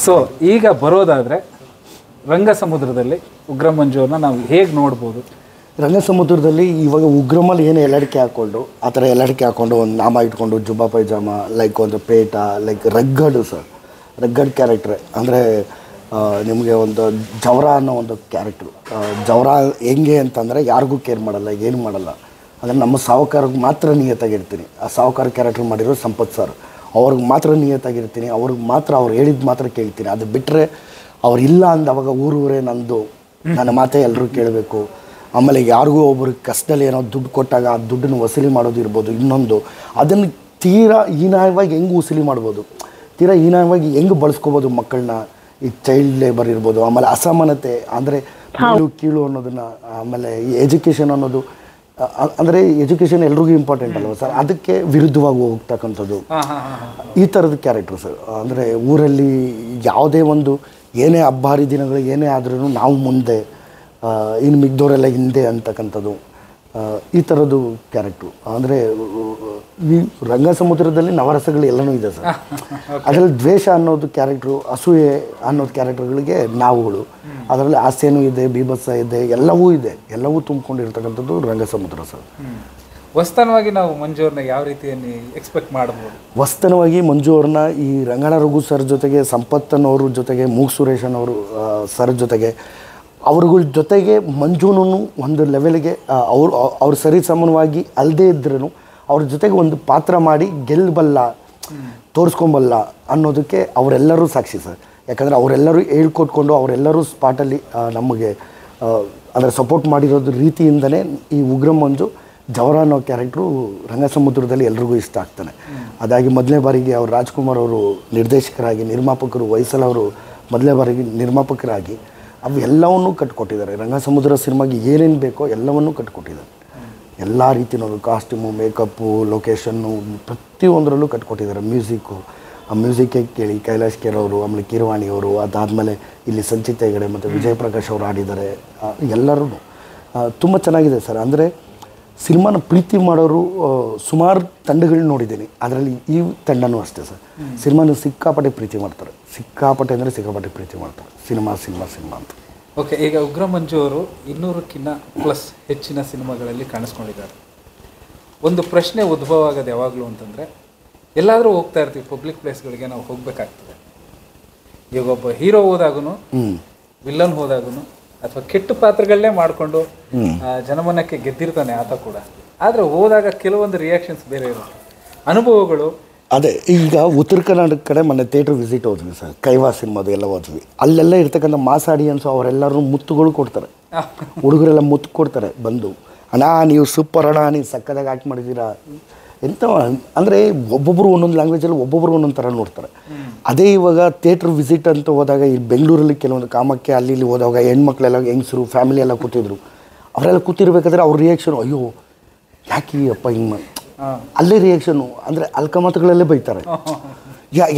So ಈಗ ಬರೋದಾದರೆ ರಂಗಸಮುದ್ರದಲ್ಲಿ ಉಗ್ರ ಮಂಜುವ್ರನ್ನ ನಾವು ಹೇಗೆ ನೋಡ್ಬೋದು? ರಂಗಸಮುದ್ರದಲ್ಲಿ ಇವಾಗ ಉಗ್ರಮಲ್ಲಿ ಏನು ಎಲ್ಲಡಿಕೆ ಹಾಕ್ಕೊಂಡು ಆ ಥರ ಎಲ್ಲಡಿಕೆ ಹಾಕ್ಕೊಂಡು ಒಂದು ನಾಮ ಇಟ್ಕೊಂಡು ಜುಬ್ಬಾ ಪೈಜಾಮ ಲೈಕ್ ಒಂದು ಪೇಟ ಲೈಕ್ ರಗ್ಗಡು ಸರ್, ರಗ್ಗಡ್ ಕ್ಯಾರೆಕ್ಟ್ರೆ. ಅಂದರೆ ನಿಮಗೆ ಒಂದು ಜವರ ಅನ್ನೋ ಒಂದು ಕ್ಯಾರೆಕ್ಟ್ರು. ಜವರ ಹೆಂಗೆ ಅಂತಂದರೆ ಯಾರಿಗೂ ಕೇರ್ ಮಾಡಲ್ಲ, ಏನು ಮಾಡಲ್ಲ. ಅಂದರೆ ನಮ್ಮ ಸಾಹುಕಾರಿಗೆ ಮಾತ್ರ ನಿಯತ್ತಾಗಿರ್ತೀನಿ. ಆ ಸಾಹುಕಾರ ಕ್ಯಾರೆಕ್ಟ್ರ್ ಮಾಡಿರೋ ಸಂಪತ್ ಸರ್, ಅವ್ರಿಗೆ ಮಾತ್ರ ನಿಯತ್ತಾಗಿರ್ತೀನಿ, ಅವ್ರಿಗೆ ಮಾತ್ರ ಅವ್ರು ಹೇಳಿದ ಮಾತ್ರ ಕೇಳ್ತೀನಿ. ಅದು ಬಿಟ್ಟರೆ ಅವ್ರು ಇಲ್ಲ ಅಂದವಾಗ ಊರೂರೇ ನಂದು, ನನ್ನ ಮಾತೇ ಎಲ್ಲರೂ ಕೇಳಬೇಕು. ಆಮೇಲೆ ಯಾರಿಗೂ ಒಬ್ರಿಗೆ ಕಷ್ಟದಲ್ಲಿ ಏನೋ ದುಡ್ಡು ಕೊಟ್ಟಾಗ ಆ ದುಡ್ಡನ್ನು ವಸೂಲಿ ಮಾಡೋದು ಇರ್ಬೋದು. ಇನ್ನೊಂದು ಅದನ್ನು ತೀರಾ ಹೀನಾಯವಾಗಿ ಹೆಂಗೆ ವಸೂಲಿ ಮಾಡ್ಬೋದು, ತೀರಾ ಹೀನಾಯವಾಗಿ ಹೆಂಗೆ ಬಳಸ್ಕೋಬೋದು ಮಕ್ಕಳನ್ನ. ಈ ಚೈಲ್ಡ್ ಲೇಬರ್ ಇರ್ಬೋದು, ಆಮೇಲೆ ಅಸಮಾನತೆ ಅಂದರೆ ಕೀಳು ಅನ್ನೋದನ್ನು, ಆಮೇಲೆ ಈ ಎಜುಕೇಷನ್ ಅನ್ನೋದು. ಅಂದರೆ ಎಜುಕೇಷನ್ ಎಲ್ರಿಗೂ ಇಂಪಾರ್ಟೆಂಟ್ ಅಲ್ವ ಸರ್, ಅದಕ್ಕೆ ವಿರುದ್ಧವಾಗಿ ಹೋಗ್ತಕ್ಕಂಥದ್ದು ಈ ಥರದ ಕ್ಯಾರೆಕ್ಟ್ರು ಸರ್. ಅಂದರೆ ಊರಲ್ಲಿ ಯಾವುದೇ ಒಂದು ಏನೇ ಹಬ್ಬ ಹರಿದಿನಗಳು ಏನೇ ಆದ್ರೂ ನಾವು ಮುಂದೆ, ಇನ್ನು ಮಿಗ್ದವರೆಲ್ಲ ಹಿಂದೆ ಅಂತಕ್ಕಂಥದ್ದು ಈ ಥರದ್ದು ಕ್ಯಾರೆಕ್ಟ್ರು. ಅಂದರೆ ಈ ರಂಗಸಮುದ್ರದಲ್ಲಿ ನವರಸಗಳು ಎಲ್ಲನೂ ಇದೆ ಸರ್. ಅದರಲ್ಲಿ ದ್ವೇಷ ಅನ್ನೋದು ಕ್ಯಾರೆಕ್ಟ್ರು, ಅಸೂಯೆ ಅನ್ನೋದು ಕ್ಯಾರೆಕ್ಟರ್ಗಳಿಗೆ ನಾವುಗಳು. ಅದರಲ್ಲಿ ಹಾಸ್ಯನೂ ಇದೆ, ಬೀಭತ್ಸ ಇದೆ, ಎಲ್ಲವೂ ಇದೆ, ಎಲ್ಲವೂ ತುಂಬಿಕೊಂಡಿರ್ತಕ್ಕಂಥದ್ದು ರಂಗಸಮುದ್ರ ಸರ್. ವಸ್ತನವಾಗಿ ನಾವು ಮಂಜುವ್ರನ್ನ ಯಾವ ರೀತಿಯಲ್ಲಿ ಎಕ್ಸ್ಪೆಕ್ಟ್ ಮಾಡ್ಬೋದು? ವಸ್ತನವಾಗಿ ಮಂಜು ಅವ್ರನ್ನ ಈ ರಂಗಣ ರಘು ಸರ್ ಜೊತೆಗೆ, ಸಂಪತ್ತನವ್ರ ಜೊತೆಗೆ, ಮೂಗ್ ಸುರೇಶನ್ ಅವರು ಸರ್ ಜೊತೆಗೆ, ಅವ್ರಗಳ ಜೊತೆಗೆ ಮಂಜುನೂ ಒಂದು ಲೆವೆಲ್ಗೆ ಅವ್ರು ಸರಿ ಸಮಾನವಾಗಿ ಅಲ್ಲದೇ ಇದ್ರೂ ಅವ್ರ ಜೊತೆಗೆ ಒಂದು ಪಾತ್ರ ಮಾಡಿ ಗೆಲ್ಲಬಲ್ಲ, ತೋರಿಸ್ಕೊಂಬಲ್ಲ ಅನ್ನೋದಕ್ಕೆ ಅವರೆಲ್ಲರೂ ಸಾಕ್ಷಿ ಸರ್. ಯಾಕಂದರೆ ಅವರೆಲ್ಲರೂ ಹೇಳ್ಕೊಟ್ಕೊಂಡು ಅವರೆಲ್ಲರೂ ಸ್ಪಾಟಲ್ಲಿ ನಮಗೆ ಅಂದರೆ ಸಪೋರ್ಟ್ ಮಾಡಿರೋದು ರೀತಿಯಿಂದನೇ ಈ ಉಗ್ರ ಮಂಜು ಜವರ ಅನ್ನೋ ಕ್ಯಾರೆಕ್ಟ್ರು ರಂಗಸಮುದ್ರದಲ್ಲಿ ಎಲ್ರಿಗೂ ಇಷ್ಟ ಆಗ್ತಾನೆ. ಅದಾಗಿ ಮೊದಲನೇ ಬಾರಿಗೆ ಅವ್ರು ರಾಜ್ಕುಮಾರ್ ಅವರು ನಿರ್ದೇಶಕರಾಗಿ, ನಿರ್ಮಾಪಕರು ವೈಸಲ್ ಅವರು ಮೊದಲನೇ ಬಾರಿಗೆ ನಿರ್ಮಾಪಕರಾಗಿ ಅವು ಎಲ್ಲವನ್ನೂ ಕಟ್ಕೊಟ್ಟಿದ್ದಾರೆ. ರಂಗಸಮುದ್ರ ಸಿನಿಮಾಗೆ ಏನೇನು ಬೇಕೋ ಎಲ್ಲವನ್ನೂ ಕಟ್ಕೊಟ್ಟಿದ್ದಾರೆ. ಎಲ್ಲ ರೀತಿಯಲ್ಲೂ ಕಾಸ್ಟ್ಯೂಮು, ಮೇಕಪ್ಪು, ಲೊಕೇಶನ್ನು ಪ್ರತಿಯೊಂದರಲ್ಲೂ ಕಟ್ಕೊಟ್ಟಿದ್ದಾರೆ. ಮ್ಯೂಸಿಕ್ಕು, ಆ ಮ್ಯೂಸಿಕ್ಕೆ ಕೇಳಿ ಕೈಲಾಶ್ ಖೇರ್ ಅವರು, ಆಮೇಲೆ ಕೀರವಾಣಿ ಅವರು, ಅದಾದಮೇಲೆ ಇಲ್ಲಿ ಸಂಚಿತ್ ಹೆಗಡೆ ಮತ್ತು ವಿಜಯ್ ಪ್ರಕಾಶ್ ಅವರು ಆಡಿದ್ದಾರೆ. ಎಲ್ಲರೂ ತುಂಬ ಚೆನ್ನಾಗಿದೆ ಸರ್. ಅಂದರೆ ಸಿನಿಮಾನ ಪ್ರೀತಿ ಮಾಡೋರು ಸುಮಾರು ತಂಡಗಳನ್ನ ನೋಡಿದ್ದೀನಿ, ಅದರಲ್ಲಿ ಈ ತಂಡನೂ ಅಷ್ಟೇ ಸರ್. ಸಿನಿಮಾನ ಸಿಕ್ಕಾಪಟ್ಟೆ ಪ್ರೀತಿ ಮಾಡ್ತಾರೆ, ಸಿಕ್ಕಾಪಟ್ಟೆ ಅಂದರೆ ಸಿಕ್ಕಾಪಟ್ಟೆ ಪ್ರೀತಿ ಮಾಡ್ತಾರೆ. ಸಿನಿಮಾ ಅಂತ. ಓಕೆ, ಈಗ ಉಗ್ರ ಮಂಜು ಅವರು 200ಕ್ಕಿಂತ ಪ್ಲಸ್ ಹೆಚ್ಚಿನ ಸಿನಿಮಾಗಳಲ್ಲಿ ಕಾಣಿಸ್ಕೊಂಡಿದ್ದಾರೆ. ಒಂದು ಪ್ರಶ್ನೆ ಉದ್ಭವ ಆಗೋದು ಯಾವಾಗಲೂ ಅಂತಂದರೆ, ಎಲ್ಲಾದರೂ ಹೋಗ್ತಾ ಇರ್ತೀವಿ ಪಬ್ಲಿಕ್ ಪ್ಲೇಸ್ಗಳಿಗೆ, ನಾವು ಹೋಗಬೇಕಾಗ್ತದೆ. ಈಗ ಒಬ್ಬ ಹೀರೋ ಹೋದಾಗೂ, ವಿಲ್ಲನ್ ಹೋದಾಗೂ, ಅಥವಾ ಕೆಟ್ಟ ಪಾತ್ರಗಳನ್ನೇ ಮಾಡಿಕೊಂಡು ಜನಮನಕ್ಕೆ ಗೆದ್ದಿರ್ತಾನೆ ಆತ ಕೂಡ. ಆದರೆ ಹೋದಾಗ ಕೆಲವೊಂದು ರಿಯಾಕ್ಷನ್ಸ್ ಬೇರೆ ಇರುತ್ತೆ, ಅನುಭವಗಳು. ಅದೇ ಈಗ ಉತ್ತರ ಕರ್ನಾಟಕ ಕಡೆ ಮೊನ್ನೆ ಥಿಯೇಟ್ರ್ ವಿಸಿಟ್ ಹೋದ್ವಿ ಸರ್, ಕೈವಾ ಸಿನಿಮಾದು ಎಲ್ಲ ಹೋದ್ವಿ. ಅಲ್ಲೆಲ್ಲ ಇರ್ತಕ್ಕಂಥ ಮಾಸ್ ಆಡಿಯನ್ಸು ಅವರೆಲ್ಲರೂ ಮುತ್ತುಗಳು ಕೊಡ್ತಾರೆ, ಹುಡುಗರೆಲ್ಲ ಮುತ್ತು ಕೊಡ್ತಾರೆ ಬಂದು. ಅಣ್ಣ ನೀವು ಸೂಪರ್ ಅಣ್ಣ, ನೀವು ಸಕ್ಕದಾಗಿ ಆ್ಯಕ್ಟ್ ಮಾಡಿದ್ದೀರಾ ಎಂತ. ಅಂದರೆ ಒಬ್ಬೊಬ್ಬರು ಒಂದೊಂದು ಲ್ಯಾಂಗ್ವೇಜಲ್ಲಿ ಒಬ್ಬೊಬ್ಬರು ಒಂದೊಂದು ಥರ ನೋಡ್ತಾರೆ. ಅದೇ ಇವಾಗ ಥಿಯೇಟ್ರ್ ವಿಸಿಟ್ ಅಂತ ಹೋದಾಗ ಈ ಬೆಂಗಳೂರಲ್ಲಿ ಕೆಲವೊಂದು ಕಾಮಕ್ಕೆ ಅಲ್ಲಿ ಇಲ್ಲಿ ಹೋದಾಗ ಹೆಣ್ಮಕ್ಳೆಲ್ಲ, ಹೆಂಗಸರು, ಫ್ಯಾಮಿಲಿ ಎಲ್ಲ ಕೂತಿದ್ರು. ಅವರೆಲ್ಲ ಕೂತಿರ್ಬೇಕಾದ್ರೆ ಅವ್ರ ರಿಯಾಕ್ಷನು, ಅಯ್ಯೋ ಯಾಕೆ ಅಪ್ಪ ಹಿಂಗೆ, ಅಲ್ಲೇ ರಿಯಾಕ್ಷನು. ಅಂದರೆ ಅಲ್ಕಮತಗಳಲ್ಲೇ ಬೈತಾರೆ,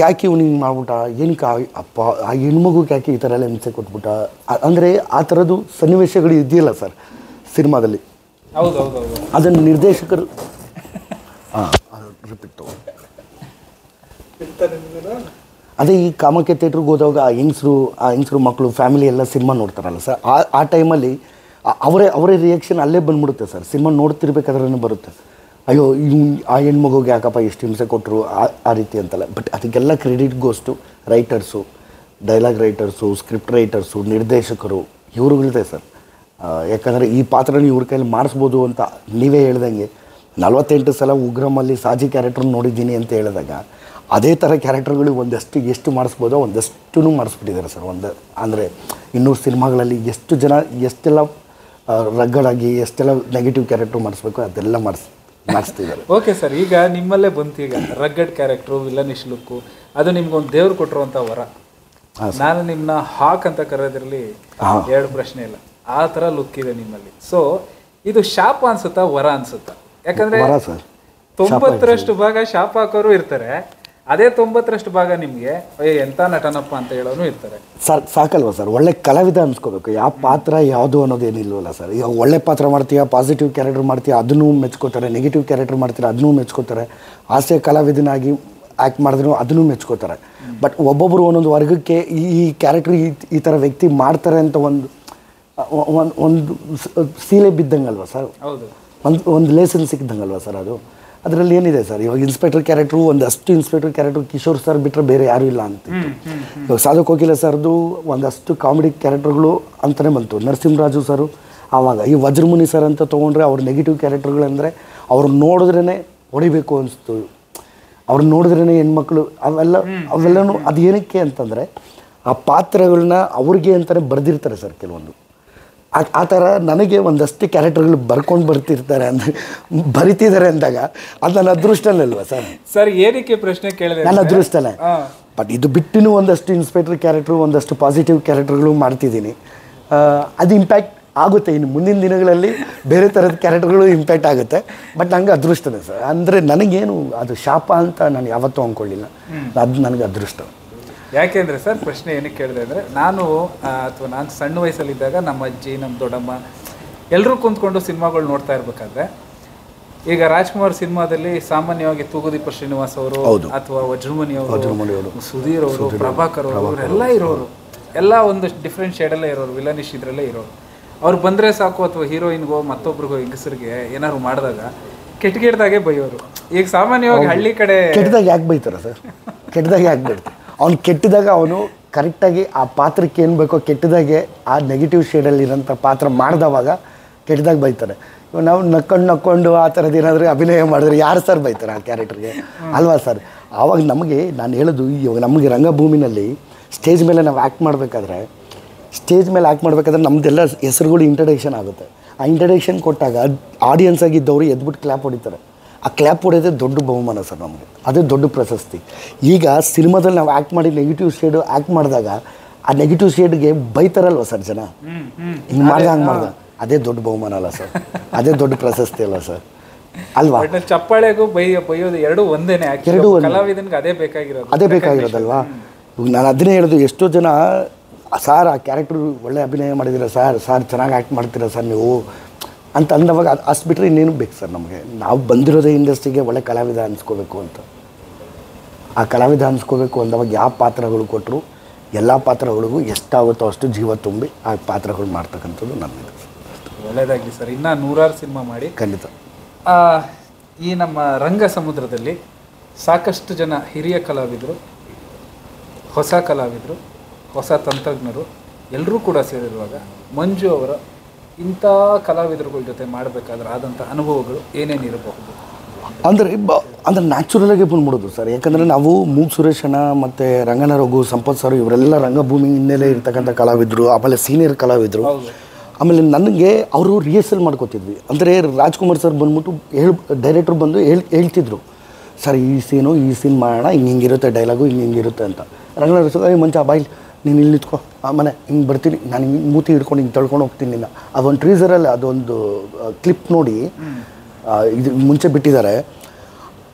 ಯಾಕೆ ಇವ್ನು ಹಿಂಗೆ ಮಾಡ್ಬಿಟ್ಟ, ಏನಕ್ಕೆ ಅಪ್ಪ ಆ ಹೆಣ್ಮಗುಗೆ ಯಾಕೆ ಈ ಥರ ಎಲ್ಲ ಹಿಂಸೆ ಕೊಟ್ಬಿಟ್ಟ. ಅಂದರೆ ಆ ಥರದ್ದು ಸನ್ನಿವೇಶಗಳು ಇದೆಯಲ್ಲ ಸರ್ ಸಿನಿಮಾದಲ್ಲಿ. ಅದನ್ನು ನಿರ್ದೇಶಕರು ರಿಪೀಟ್ ಅದೇ ಈ ಕಾಮಕ್ಕೆ ಥಿಯೇಟ್ರಿಗೆ ಹೋದಾಗ ಆ ಹೆಂಗಸರು ಮಕ್ಕಳು ಫ್ಯಾಮಿಲಿ ಎಲ್ಲ ಸಿನಿಮಾ ನೋಡ್ತಾರಲ್ಲ ಸರ್, ಆ ಟೈಮಲ್ಲಿ ಅವರೇ ರಿಯಾಕ್ಷನ್ ಅಲ್ಲೇ ಬಂದ್ಬಿಡುತ್ತೆ ಸರ್. ಸಿನಿಮಾ ನೋಡ್ತಿರ್ಬೇಕಾದ್ರೂ ಬರುತ್ತೆ, ಅಯ್ಯೋ ಆ ಹೆಣ್ಮಗುಗೆ ಯಾಕಪ್ಪ ಎಷ್ಟು ಹಿಂಸೆ ಕೊಟ್ಟರು ಆ ರೀತಿ ಅಂತಲ್ಲ. ಬಟ್ ಅದಕ್ಕೆಲ್ಲ credit goes to writers, dialogue writers, script writers, ನಿರ್ದೇಶಕರು ಇವ್ರುಗಳಿದೆ ಸರ್. ಯಾಕಂದರೆ ಈ ಪಾತ್ರನ ಇವ್ರ ಕೈಯಲ್ಲಿ ಮಾಡಿಸ್ಬೋದು ಅಂತ ನೀವೇ ಹೇಳ್ದಂಗೆ 48 ಸಲ ಉಗ್ರಮಲ್ಲಿ ಸಾಜಿ ಕ್ಯಾರೆಕ್ಟರ್ ನೋಡಿದ್ದೀನಿ ಅಂತ ಹೇಳಿದಾಗ ಅದೇ ಥರ ಕ್ಯಾರೆಕ್ಟರ್ಗಳು ಒಂದಷ್ಟು ಎಷ್ಟು ಮಾಡಿಸ್ಬೋದೋ ಒಂದಷ್ಟು ಮಾಡಿಸ್ಬಿಟ್ಟಿದ್ದಾರೆ ಸರ್. ಅಂದರೆ 200 ಸಿನಿಮಾಗಳಲ್ಲಿ ಎಷ್ಟು ಜನ ಎಷ್ಟೆಲ್ಲ ರಗ್ಗಡಾಗಿ ಎಷ್ಟೆಲ್ಲ ನೆಗೆಟಿವ್ ಕ್ಯಾರೆಕ್ಟರ್ ಮಾಡಿಸ್ಬೇಕು ಅದೆಲ್ಲ ಮಾಡಿಸ್ತಿದ್ದಾರೆ. ಓಕೆ ಸರ್, ಈಗ ನಿಮ್ಮಲ್ಲೇ ಬಂತು, ಈಗ ರಗ್ಗಡ್ ಕ್ಯಾರೆಕ್ಟ್ರು, ವಿಲನಿಶ್ ಲುಕ್ಕು, ಅದು ನಿಮ್ಗೊಂದು ದೇವ್ರು ಕೊಟ್ಟಿರುವಂಥ ವರ. ನಾನು ನಿಮ್ಮನ್ನ ಹಾಕ್ ಅಂತ ಕರೆಯೋದ್ರಲ್ಲಿ 2 ಪ್ರಶ್ನೆ ಇಲ್ಲ, ಆ ಥರ ಲುಕ್ ಇದೆ ನಿಮ್ಮಲ್ಲಿ. ಸೊ ಇದು ಶಾಪ ಅನ್ಸುತ್ತಾ ವರ ಅನ್ಸುತ್ತಾ? ಯಾಕಂದರೆ 90% ಭಾಗ ಶಾಪ ಹಾಕೋರು ಇರ್ತಾರೆ, ಅದೇ 90% ಭಾಗ ನಿಮಗೆ ಎಂಥ ನಟನಪ್ಪ ಅಂತ ಹೇಳೋನು ಇರ್ತಾರೆ. ಸಾಕಲ್ವ ಸರ್, ಒಳ್ಳೆ ಕಲಾವಿದ ಅನ್ಸ್ಕೋಬೇಕು. ಯಾವ ಪಾತ್ರ ಯಾವುದು ಅನ್ನೋದೇನಿಲ್ವಲ್ಲ ಸರ್. ಈಗ ಒಳ್ಳೆ ಪಾತ್ರ ಮಾಡ್ತೀಯ, ಪಾಸಿಟಿವ್ ಕ್ಯಾರೆಕ್ಟರ್ ಮಾಡ್ತೀಯ, ಅದನ್ನೂ ಮೆಚ್ಕೋತಾರೆ. ನೆಗೆಟಿವ್ ಕ್ಯಾರೆಕ್ಟರ್ ಮಾಡ್ತೀರ, ಅದನ್ನೂ ಮೆಚ್ಕೋತಾರೆ. ಹಾಸ್ಯ ಕಲಾವಿದನಾಗಿ ಆ್ಯಕ್ಟ್ ಮಾಡಿದ್ರು ಅದನ್ನು ಮೆಚ್ಕೋತಾರೆ. ಬಟ್ ಒಬ್ಬೊಬ್ಬರು ಒಂದೊಂದು ವರ್ಗಕ್ಕೆ ಈ ಕ್ಯಾರೆಕ್ಟ್ರ್ ಈ ಥರ ವ್ಯಕ್ತಿ ಮಾಡ್ತಾರೆ ಅಂತ ಒಂದು ಸೀಲೆ ಬಿದ್ದಂಗಲ್ವ ಸರ್, ಒಂದು ಲೇಸನ್ ಸಿಕ್ಕಿದಂಗಲ್ವ ಸರ್ ಅದು. ಅದರಲ್ಲಿ ಏನಿದೆ ಸರ್, ಇವಾಗ ಇನ್ಸ್ಪೆಕ್ಟರ್ ಕ್ಯಾರೆಕ್ಟ್ರು ಒಂದಷ್ಟು ಇನ್ಸ್ಪೆಕ್ಟರ್ ಕ್ಯಾರೆಕ್ಟ್ರು ಕಿಶೋರ್ ಸರ್ ಬಿಟ್ಟರೆ ಬೇರೆ ಯಾರೂ ಇಲ್ಲ ಅಂತ. ಇವಾಗ ಸಾಧು ಕೋಕಿಲ ಸರ್ದು ಒಂದಷ್ಟು ಕಾಮಿಡಿ ಕ್ಯಾರೆಕ್ಟರ್ಗಳು ಅಂತಲೇ ಬಂತು. ನರಸಿಂಹರಾಜು ಸರು ಆವಾಗ, ಈ ವಜ್ರಮುನಿ ಸರ್ ಅಂತ ತೊಗೊಂಡ್ರೆ ಅವ್ರ ನೆಗೆಟಿವ್ ಕ್ಯಾರೆಕ್ಟರ್ಗಳಂದರೆ ಅವ್ರು ನೋಡಿದ್ರೇ ಹೊಡಿಬೇಕು ಅನಿಸ್ತು, ಅವ್ರು ನೋಡಿದ್ರೇ ಹೆಣ್ಮಕ್ಳು ಅವೆಲ್ಲನೂ ಅದು ಏನಕ್ಕೆ ಅಂತಂದರೆ ಆ ಪಾತ್ರಗಳನ್ನ ಅವ್ರಿಗೆ ಅಂತಲೇ ಬರೆದಿರ್ತಾರೆ ಸರ್ ಕೆಲವೊಂದು. ಆ ಥರ ನನಗೆ ಒಂದಷ್ಟು ಕ್ಯಾರೆಕ್ಟರ್ಗಳು ಬರ್ಕೊಂಡು ಬರ್ತಿರ್ತಾರೆ ಅಂದರೆ ಬರಿತಿದ್ದಾರೆ ಅಂದಾಗ ಅದು ನನ್ನ ಅದೃಷ್ಟನೇ ಅಲ್ವಾ ಸರ್? ಸರ್ ಏನಕ್ಕೆ ಪ್ರಶ್ನೆ ಕೇಳಿದೆ, ನನ್ನ ಅದೃಷ್ಟನೇ. ಬಟ್ ಇದು ಬಿಟ್ಟು ಒಂದಷ್ಟು ಇನ್ಸ್ಪೆಕ್ಟರ್ ಕ್ಯಾರೆಕ್ಟ್ರು ಒಂದಷ್ಟು ಪಾಸಿಟಿವ್ ಕ್ಯಾರೆಕ್ಟರ್ಗಳು ಮಾಡ್ತಿದ್ದೀನಿ. ಅದು ಇಂಪ್ಯಾಕ್ಟ್ ಆಗುತ್ತೆ ಇನ್ನು ಮುಂದಿನ ದಿನಗಳಲ್ಲಿ, ಬೇರೆ ಥರದ ಕ್ಯಾರೆಕ್ಟರ್ಗಳು ಇಂಪ್ಯಾಕ್ಟ್ ಆಗುತ್ತೆ. ಬಟ್ ನನಗೆ ಅದೃಷ್ಟನೇ ಸರ್, ಅಂದರೆ ನನಗೇನು ಅದು ಶಾಪ ಅಂತ ನಾನು ಯಾವತ್ತೂ ಅಂದ್ಕೊಳ್ಳಿಲ್ಲ, ಅದು ನನಗೆ ಅದೃಷ್ಟ. ಯಾಕೆಂದರೆ ಸರ್ ಪ್ರಶ್ನೆ ಏನಕ್ಕೆ ಕೇಳಿದೆ ಅಂದರೆ, ನಾನು ಸಣ್ಣ ವಯಸ್ಸಲ್ಲಿದ್ದಾಗ ನಮ್ಮ ಅಜ್ಜಿ, ನಮ್ಮ ದೊಡ್ಡಮ್ಮ ಎಲ್ಲರೂ ಕುಂತ್ಕೊಂಡು ಸಿನಿಮಾಗಳು ನೋಡ್ತಾ ಇರಬೇಕಾದ್ರೆ, ಈಗ ರಾಜ್ಕುಮಾರ್ ಸಿನಿಮಾದಲ್ಲಿ ಸಾಮಾನ್ಯವಾಗಿ ತೂಗುದೀಪ ಶ್ರೀನಿವಾಸ್ ಅವರು ಅಥವಾ ವಜ್ರಮುನಿ ಅವರು, ಸುಧೀರ್ ಅವರು, ಪ್ರಭಾಕರ್ ಅವರು, ಅವರೆಲ್ಲ ಇರೋರು, ಎಲ್ಲ ಒಂದು ಡಿಫ್ರೆಂಟ್ ಶೇಡಲ್ಲೇ ಇರೋರು, ವಿಲನಿಶ್ ಇದರಲ್ಲೇ ಇರೋರು. ಅವ್ರು ಬಂದರೆ ಸಾಕು, ಅಥವಾ ಹೀರೋಯಿನ್ಗೋ ಮತ್ತೊಬ್ರಿಗೋ ಹೆಂಗಸರಿಗೆ ಏನಾದ್ರು ಮಾಡಿದಾಗ ಕೆಟ್ಟದಾಗೆ ಬೈಯೋರು. ಈಗ ಸಾಮಾನ್ಯವಾಗಿ ಹಳ್ಳಿ ಕಡೆ ಕೆಟ್ಟದಾಗ ಯಾಕೆ ಬೈತಾರೆ ಸರ್? ಕೆಟ್ಟದಾಗ ಯಾಕೆ ಬೈತಾರೆ? ಅವ್ನು ಕೆಟ್ಟದಾಗ ಅವನು ಕರೆಕ್ಟಾಗಿ ಆ ಪಾತ್ರಕ್ಕೆ ಏನು ಬೇಕೋ ಕೆಟ್ಟದಾಗೆ ಆ ನೆಗೆಟಿವ್ ಶೇಡಲ್ಲಿರೋಂಥ ಪಾತ್ರ ಮಾಡಿದವಾಗ ಕೆಟ್ಟದಾಗ ಬೈತಾರೆ. ನಾವು ನಕ್ಕೊಂಡು ಆ ಥರದ್ದು ಏನಾದರೂ ಅಭಿನಯ ಮಾಡಿದ್ರೆ ಯಾರು ಸರ್ ಬೈತಾರೆ ಆ ಕ್ಯಾರೆಕ್ಟರ್ಗೆ ಅಲ್ವಾ ಸರ್? ಆವಾಗ ನಮಗೆ ನಾನು ಹೇಳೋದು, ಇವಾಗ ನಮಗೆ ರಂಗಭೂಮಿನಲ್ಲಿ ಸ್ಟೇಜ್ ಮೇಲೆ ನಾವು ಆ್ಯಕ್ಟ್ ಮಾಡಬೇಕಾದ್ರೆ ನಮ್ಮದೆಲ್ಲ ಹೆಸರುಗಳು ಇಂಟ್ರಡಕ್ಷನ್ ಆಗುತ್ತೆ. ಆ ಇಂಟ್ರಡಕ್ಷನ್ ಕೊಟ್ಟಾಗ ಆಡಿಯನ್ಸ್ ಆಗಿದ್ದವರು ಎದ್ಬಿಟ್ಟು ಕ್ಲ್ಯಾಪ್ ಹೊಡಿತಾರೆ. ಆ ಕ್ಲ್ಯಾಪ್ ಹೊಡೆಯೋದೇ ದೊಡ್ಡ ಬಹುಮಾನ ಸರ್ ನಮಗೆ, ಅದೇ ದೊಡ್ಡ ಪ್ರಶಸ್ತಿ. ಈಗ ಸಿನಿಮಾದಲ್ಲಿ ನಾವು ಆ್ಯಕ್ಟ್ ಮಾಡಿ ನೆಗೆಟಿವ್ ಶೇಡು ಆ್ಯಕ್ಟ್ ಮಾಡಿದಾಗ ಆ ನೆಗೆಟಿವ್ ಶೇಡ್ಗೆ ಬೈತಾರಲ್ವ ಸರ್ ಜನ, ಹಿಂಗೆ ಮಾಡ್ದೆ ಹಂಗೆ ಮಾಡ್ದೆ, ಅದೇ ದೊಡ್ಡ ಬಹುಮಾನ ಅಲ್ಲ ಸರ್, ಅದೇ ದೊಡ್ಡ ಪ್ರಶಸ್ತಿ ಅಲ್ಲ ಸರ್ ಅಲ್ವಾ? ಚಪ್ಪಾಳೆಗೂ ಬೈಯೋದು ಎರಡೂ ಒಂದೇನೆ, ಕಲಾವಿದನಿಗೆ ಅದೇ ಬೇಕಾಗಿರೋದಲ್ವಾ? ನಾನು ಅದನ್ನೇ ಹೇಳೋದು, ಎಷ್ಟೋ ಜನ ಸಾರ್ ಆ ಕ್ಯಾರೆಕ್ಟ್ರು ಒಳ್ಳೆ ಅಭಿನಯ ಮಾಡಿದ್ದೀರ ಸಾರ್ ಚೆನ್ನಾಗಿ ಆ್ಯಕ್ಟ್ ಮಾಡ್ತೀರಾ ಸರ್ ನೀವು ಅಂತ ಅಂದವಾಗ ಅಷ್ಟು ಬಿಟ್ಟರೆ ಇನ್ನೇನು ಬೇಕು ಸರ್ ನಮಗೆ? ನಾವು ಬಂದಿರೋದೇ ಇಂಡಸ್ಟ್ರಿಗೆ ಒಳ್ಳೆ ಕಲಾವಿದ ಅನಿಸ್ಕೋಬೇಕು ಅಂತ. ಆ ಕಲಾವಿದ ಅನಿಸ್ಕೋಬೇಕು ಅಂದವಾಗ ಯಾವ ಪಾತ್ರಗಳು ಕೊಟ್ಟರು ಎಲ್ಲ ಪಾತ್ರಗಳಿಗೂ ಎಷ್ಟಾಗುತ್ತೋ ಅಷ್ಟು ಜೀವ ತುಂಬಿ ಆ ಪಾತ್ರಗಳು ಮಾಡ್ತಕ್ಕಂಥದ್ದು ನನ್ನಿದೆ. ಒಳ್ಳೆಯದಾಗಲಿ ಸರ್, ಇನ್ನೂ ನೂರಾರು ಸಿನಿಮಾ ಮಾಡಿ. ಖಂಡಿತ. ಈ ನಮ್ಮ ರಂಗ ಸಮುದ್ರದಲ್ಲಿ ಸಾಕಷ್ಟು ಜನ ಹಿರಿಯ ಕಲಾವಿದರು, ಹೊಸ ಕಲಾವಿದರು, ಹೊಸ ತಂತ್ರಜ್ಞರು ಎಲ್ಲರೂ ಕೂಡ ಸೇರಿರುವಾಗ ಮಂಜು ಅವರ ಇಂಥ ಕಲಾವಿದರುಗಳ ಜೊತೆ ಮಾಡಬೇಕಾದ್ರೆ ಆದಂಥ ಅನುಭವಗಳು ಏನೇನಿರಬಹುದು? ಅಂದರೆ ನ್ಯಾಚುರಲಾಗಿ ಬಂದ್ಬಿಡೋದು ಸರ್. ಯಾಕಂದರೆ ನಾವು ಮೂಗ್ ಸುರೇಶ್ ಅಣ್ಣ ಮತ್ತು ರಂಗನ ರಘು, ಸಂಪತ್ ಸರ್ ಇವರೆಲ್ಲ ರಂಗಭೂಮಿ ಹಿನ್ನೆಲೆ ಇರ್ತಕ್ಕಂಥ ಕಲಾವಿದರು, ಆಮೇಲೆ ಸೀನಿಯರ್ ಕಲಾವಿದರು. ಆಮೇಲೆ ನನಗೆ ಅವರು ರಿಹರ್ಸಲ್ ಮಾಡ್ಕೋತಿದ್ವಿ. ಅಂದರೆ ರಾಜ್ಕುಮಾರ್ ಸರ್ ಬಂದ್ಬಿಟ್ಟು ಡೈರೆಕ್ಟ್ರು ಬಂದು ಹೇಳ್ತಿದ್ರು, ಸರ್ ಈ ಸೀನ್ ಮಾಡೋಣ, ಹಿಂಗಿರುತ್ತೆ ಡೈಲಾಗು, ಹಿಂಗಿರುತ್ತೆ ಅಂತ. ರಂಗನ ರಘು ಮಂಚ ಬಾಯ್ಲಿ ನೀನು ಇಲ್ಲಿ ನಿಂತ್ಕೊ, ಮನೆ ಹಿಂಗೆ ಬರ್ತೀನಿ, ನಾನು ಹಿಂಗೆ ಮೂತಿ ಹಿಡ್ಕೊಂಡು ಹಿಂಗೆ ತಳ್ಕೊಂಡು ಹೋಗ್ತೀನಿ ನಿನ್ನ. ಅದೊಂದು ಟ್ರೀಸರಲ್ಲಿ ಅದೊಂದು ಕ್ಲಿಪ್ ನೋಡಿ ಇದು ಮುಂಚೆ ಬಿಟ್ಟಿದ್ದಾರೆ.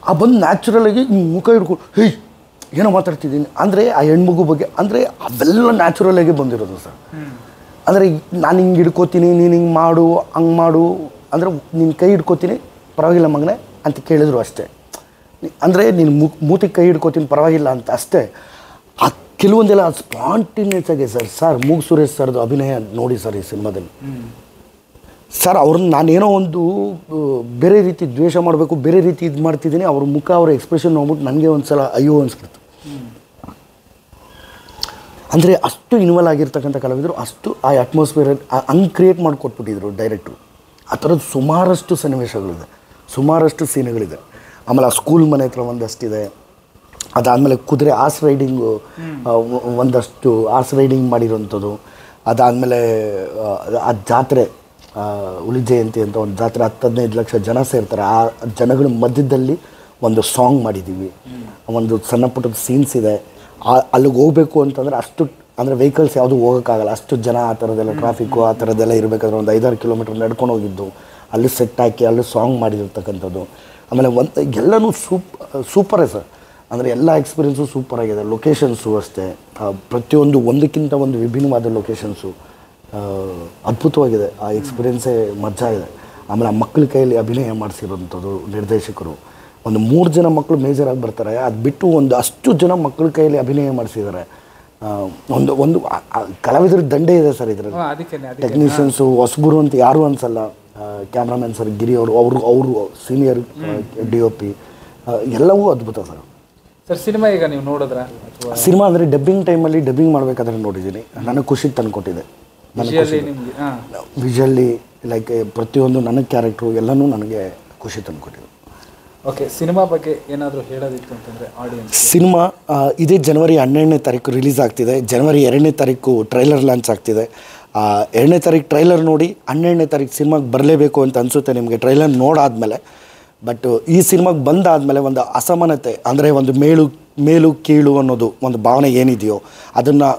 ಆ ಬಂದು ನ್ಯಾಚುರಲಾಗಿ ಮುಖ ಹಿಡ್ಕೊಂಡು ಹೇಯ್ ಏನೋ ಮಾತಾಡ್ತಿದ್ದೀನಿ ಅಂದರೆ ಆ ಹೆಣ್ಮಗು ಬಗ್ಗೆ, ಅಂದರೆ ಅವೆಲ್ಲ ನ್ಯಾಚುರಲಾಗಿ ಬಂದಿರೋದು ಸರ್. ಅಂದರೆ ನಾನು ಹಿಂಗೆ ಹಿಡ್ಕೋತೀನಿ, ನೀನು ಹಿಂಗೆ ಮಾಡು, ಹಂಗೆ ಮಾಡು, ಅಂದರೆ ನಿನ್ನ ಕೈ ಹಿಡ್ಕೋತೀನಿ ಪರವಾಗಿಲ್ಲ ಮಗನೇ ಅಂತ ಕೇಳಿದ್ರು ಅಷ್ಟೇ. ಅಂದರೆ ನೀನು ಮೂತಿಗೆ ಕೈ ಹಿಡ್ಕೋತೀನಿ ಪರವಾಗಿಲ್ಲ ಅಂತ ಅಷ್ಟೇ. ಆ ಕೆಲವೊಂದೆಲ್ಲ ಸ್ಪಾಂಟೇನಿಯಸ್ ಆಗಿ ಸರ್ ಮೂಗ್ ಸುರೇಶ್ ಸರ್ದು ಅಭಿನಯ ನೋಡಿ ಸರ್ ಈ ಸಿನಿಮಾದಲ್ಲಿ. ಸರ್ ಅವ್ರನ್ನ ನಾನೇನೋ ಒಂದು ಬೇರೆ ರೀತಿ ದ್ವೇಷ ಮಾಡಬೇಕು, ಬೇರೆ ರೀತಿ ಇದು ಮಾಡ್ತಿದ್ದೀನಿ, ಅವ್ರ ಮುಖ ಅವ್ರ ಎಕ್ಸ್ಪ್ರೆಷನ್ ನೋಡ್ಬಿಟ್ಟು ನನಗೆ ಒಂದು ಸಲ ಅಯ್ಯೋ ಅನಿಸ್ಬಿಡ್ತು. ಅಂದರೆ ಅಷ್ಟು ಇನ್ವಾಲ್ವ್ ಆಗಿರ್ತಕ್ಕಂಥ ಕಲಾವಿದರು ಅಷ್ಟು ಆ ಅಟ್ಮಾಸ್ಫಿಯರ್ ಹಂಗೆ ಕ್ರಿಯೇಟ್ ಮಾಡಿಕೊಟ್ಬಿಟ್ಟಿದ್ರು ಡೈರೆಕ್ಟ್ರು. ಆ ಥರದ್ದು ಸುಮಾರಷ್ಟು ಸನ್ನಿವೇಶಗಳಿದೆ, ಸುಮಾರಷ್ಟು ಸೀನ್ಗಳಿದೆ. ಆಮೇಲೆ ಆ ಸ್ಕೂಲ್ ಮನೆ ಹತ್ರ ಒಂದಷ್ಟಿದೆ. ಅದಾದಮೇಲೆ ಕುದುರೆ ಆರ್ಸ್ ರೈಡಿಂಗು ಒಂದಷ್ಟು ಆರ್ಸ್ ರೈಡಿಂಗ್ ಮಾಡಿರೋಂಥದ್ದು. ಅದಾದಮೇಲೆ ಆ ಜಾತ್ರೆ ಹುಲಿ ಜಯಂತಿ ಅಂತ ಒಂದು ಜಾತ್ರೆ 10-15 ಲಕ್ಷ ಜನ ಸೇರ್ತಾರೆ. ಆ ಜನಗಳ ಮಧ್ಯದಲ್ಲಿ ಒಂದು ಸಾಂಗ್ ಮಾಡಿದ್ದೀವಿ. ಒಂದು ಸಣ್ಣ ಪುಟ್ಟದ ಸೀನ್ಸ್ ಇದೆ. ಅಲ್ಲಿಗೆ ಹೋಗಬೇಕು ಅಂತಂದರೆ ಅಷ್ಟು, ಅಂದರೆ ವೆಹಿಕಲ್ಸ್ ಯಾವುದೂ ಹೋಗೋಕ್ಕಾಗಲ್ಲ, ಅಷ್ಟು ಜನ ಆ ಥರದ್ದೆಲ್ಲ ಟ್ರಾಫಿಕ್ಕು ಆ ಥರದ್ದೆಲ್ಲ ಇರಬೇಕಾದ್ರೆ ಒಂದು 5-6 ಕಿಲೋಮೀಟ್ರ್ ನಡ್ಕೊಂಡು ಹೋಗಿದ್ದು, ಅಲ್ಲಿ ಸೆಟ್ ಹಾಕಿ ಅಲ್ಲಿ ಸಾಂಗ್ ಮಾಡಿರ್ತಕ್ಕಂಥದ್ದು. ಆಮೇಲೆ ಎಲ್ಲನೂ ಸೂಪರೇ ಸರ್. ಅಂದರೆ ಎಲ್ಲ ಎಕ್ಸ್ಪೀರಿಯೆನ್ಸು ಸೂಪರಾಗಿದೆ. ಲೊಕೇಶನ್ಸು ಅಷ್ಟೇ, ಪ್ರತಿಯೊಂದು ಒಂದಕ್ಕಿಂತ ಒಂದು ವಿಭಿನ್ನವಾದ ಲೊಕೇಶನ್ಸು ಅದ್ಭುತವಾಗಿದೆ. ಆ ಎಕ್ಸ್ಪೀರಿಯೆನ್ಸೇ ಮಜಾ ಇದೆ. ಆಮೇಲೆ ಆ ಮಕ್ಕಳ ಕೈಯಲ್ಲಿ ಅಭಿನಯ ಮಾಡಿಸಿರೋಂಥದ್ದು ನಿರ್ದೇಶಕರು, ಒಂದು 3 ಜನ ಮಕ್ಕಳು ಮೇಜರಾಗಿ ಬರ್ತಾರೆ. ಅದು ಬಿಟ್ಟು ಒಂದು ಅಷ್ಟು ಜನ ಮಕ್ಕಳ ಕೈಯಲ್ಲಿ ಅಭಿನಯ ಮಾಡಿಸಿದ್ದಾರೆ. ಒಂದು ಕಲಾವಿದರ ದಂಡೆ ಇದೆ ಸರ್ ಇದರಲ್ಲಿ. ಟೆಕ್ನಿಷಿಯನ್ಸು ಹೊಸಬರು ಅಂತ ಯಾರೂ ಅನ್ಸಲ್ಲ. ಕ್ಯಾಮ್ರಾಮನ್ ಸರ್ ಗಿರಿ ಅವರು ಸೀನಿಯರ್ DOP ಎಲ್ಲವೂ ಅದ್ಭುತ ಸರ್. ಸಿನಿಮಾ ಈಗ ನೀವು ನೋಡಿದ್ರ? ಸಿನಿಮಾ ಅಂದರೆ ಡಬ್ಬಿಂಗ್ ಟೈಮಲ್ಲಿ ಡಬ್ಬಿಂಗ್ ಮಾಡಬೇಕಾದ್ರೆ ನೋಡಿದ್ದೀನಿ. ನನಗೆ ಖುಷಿ ತಂದುಕೊಟ್ಟಿದೆ. ವಿಜುವಲಿ ಲೈಕ್ ಪ್ರತಿಯೊಂದು ನನಗೆ ಕ್ಯಾರೆಕ್ಟ್ರು ಎಲ್ಲನೂ ನನಗೆ ಖುಷಿ ತಂದುಕೊಟ್ಟಿದೆ. ಓಕೆ, ಸಿನಿಮಾ ಬಗ್ಗೆ ಏನಾದರೂ ಹೇಳೋದಿತ್ತು ಅಂತಂದರೆ ಆಡಿಯನ್ಸ್? ಸಿನಿಮಾ ಇದೇ ಜನವರಿ 12ನೇ ತಾರೀಕು ರಿಲೀಸ್ ಆಗ್ತಿದೆ. ಜನವರಿ 2ನೇ ತಾರೀಕು ಟ್ರೈಲರ್ ಲಾಂಚ್ ಆಗ್ತಿದೆ. 2ನೇ ತಾರೀಕು ಟ್ರೈಲರ್ ನೋಡಿ 12ನೇ ತಾರೀಕು ಸಿನಿಮಾಗೆ ಬರಲೇಬೇಕು ಅಂತ ಅನಿಸುತ್ತೆ ನಿಮಗೆ ಟ್ರೈಲರ್ ನೋಡಾದ್ಮೇಲೆ. ಬಟ್ ಈ ಸಿನಿಮಾಗೆ ಬಂದಾದಮೇಲೆ ಒಂದು ಅಸಮಾನತೆ ಅಂದರೆ ಒಂದು ಮೇಲು ಕೀಳು ಅನ್ನೋದು ಒಂದು ಭಾವನೆ ಏನಿದೆಯೋ ಅದನ್ನು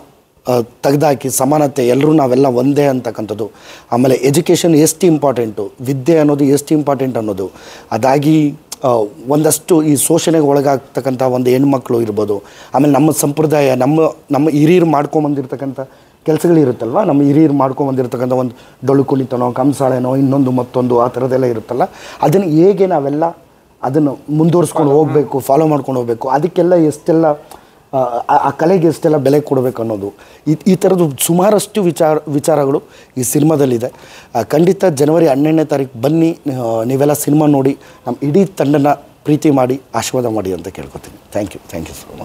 ತೆಗೆದಾಕಿ ಸಮಾನತೆ ಎಲ್ಲರೂ ನಾವೆಲ್ಲ ಒಂದೇ ಅಂತಕ್ಕಂಥದ್ದು. ಆಮೇಲೆ ಎಜುಕೇಷನ್ ಎಷ್ಟು ಇಂಪಾರ್ಟೆಂಟು, ವಿದ್ಯೆ ಅನ್ನೋದು ಎಷ್ಟು ಇಂಪಾರ್ಟೆಂಟ್ ಅನ್ನೋದು, ಅದಾಗಿ ಒಂದಷ್ಟು ಈ ಶೋಷಣೆಗೆ ಒಳಗಾಗ್ತಕ್ಕಂಥ ಒಂದು ಹೆಣ್ಮಕ್ಳು ಇರ್ಬೋದು. ಆಮೇಲೆ ನಮ್ಮ ಸಂಪ್ರದಾಯ ನಮ್ಮ ಹಿರಿಯರು ಮಾಡ್ಕೊಂಬಂದಿರ್ತಕ್ಕಂಥ ಕೆಲಸಗಳಿರುತ್ತಲ್ವ, ನಮ್ಮ ಹಿರಿಯರು ಮಾಡ್ಕೊಂಬಂದಿರ್ತಕ್ಕಂಥ ಒಂದು ಡೊಳ್ಳು ಕುಣಿತನೋ ಕಂಸಾಳೆನೋ ಇನ್ನೊಂದು ಮತ್ತೊಂದು ಆ ಥರದ್ದೆಲ್ಲ ಇರುತ್ತಲ್ಲ, ಅದನ್ನು ಹೇಗೆ ನಾವೆಲ್ಲ ಅದನ್ನು ಮುಂದುವರಿಸ್ಕೊಂಡು ಹೋಗಬೇಕು, ಫಾಲೋ ಮಾಡ್ಕೊಂಡು ಹೋಗಬೇಕು, ಅದಕ್ಕೆಲ್ಲ ಎಷ್ಟೆಲ್ಲ ಆ ಕಲೆಗೆ ಎಷ್ಟೆಲ್ಲ ಬೆಲೆ ಕೊಡಬೇಕು ಅನ್ನೋದು ಈ ಥರದ್ದು ಸುಮಾರಷ್ಟು ವಿಚಾರಗಳು ಈ ಸಿನಿಮಾದಲ್ಲಿದೆ. ಖಂಡಿತ ಜನವರಿ 12ನೇ ತಾರೀಕು ಬನ್ನಿ, ನೀವೆಲ್ಲ ಸಿನಿಮಾ ನೋಡಿ ನಮ್ಮ ಇಡೀ ತಂಡನ ಪ್ರೀತಿ ಮಾಡಿ ಆಶೀರ್ವಾದ ಮಾಡಿ ಅಂತ ಕೇಳ್ಕೊತೀನಿ. Thank you so much.